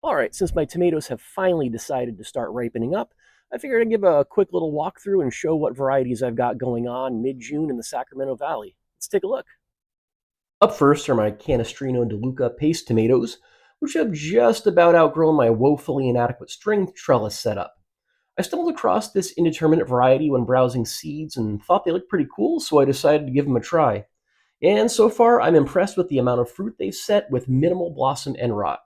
All right, since my tomatoes have finally decided to start ripening up, I figured I'd give a quick little walkthrough and show what varieties I've got going on mid-June in the Sacramento Valley. Let's take a look. Up first are my Canestrino de Luca paste tomatoes, which have just about outgrown my woefully inadequate string trellis setup. I stumbled across this indeterminate variety when browsing seeds and thought they looked pretty cool, so I decided to give them a try. And so far, I'm impressed with the amount of fruit they've set with minimal blossom end rot.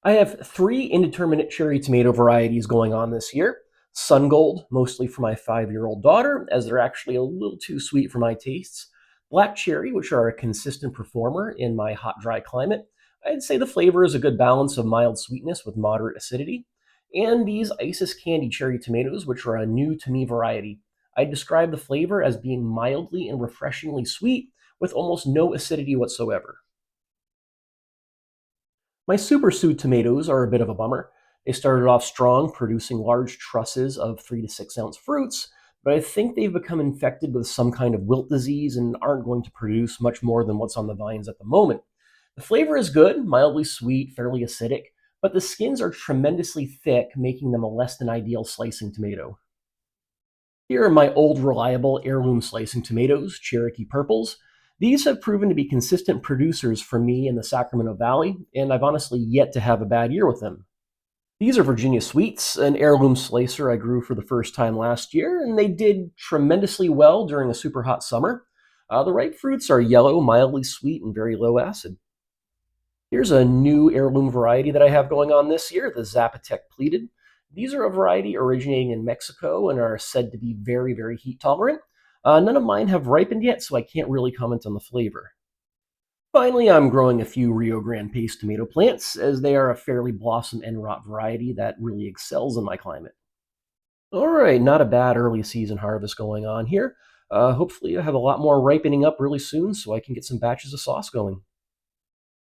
I have three indeterminate cherry tomato varieties going on this year. Sun Gold, mostly for my 5-year-old daughter, as they're actually a little too sweet for my tastes. Black Cherry, which are a consistent performer in my hot, dry climate. I'd say the flavor is a good balance of mild sweetness with moderate acidity. And these Isis Candy Cherry Tomatoes, which are a new to me variety. I describe the flavor as being mildly and refreshingly sweet with almost no acidity whatsoever. My Supersuit tomatoes are a bit of a bummer. They started off strong, producing large trusses of 3 to 6 ounce fruits, but I think they've become infected with some kind of wilt disease and aren't going to produce much more than what's on the vines at the moment. The flavor is good, mildly sweet, fairly acidic, but the skins are tremendously thick, making them a less than ideal slicing tomato. Here are my old reliable heirloom slicing tomatoes, Cherokee Purples. These have proven to be consistent producers for me in the Sacramento Valley, and I've honestly yet to have a bad year with them. These are Virginia Sweets, an heirloom slicer I grew for the first time last year, and they did tremendously well during a super hot summer. The ripe fruits are yellow, mildly sweet, and very low acid. Here's a new heirloom variety that I have going on this year, the Zapotec Pleated. These are a variety originating in Mexico and are said to be very, very heat tolerant. None of mine have ripened yet, so I can't really comment on the flavor. Finally, I'm growing a few Rio Grande paste tomato plants, as they are a fairly blossom end rot variety that really excels in my climate. All right, not a bad early season harvest going on here. Hopefully, I have a lot more ripening up really soon so I can get some batches of sauce going.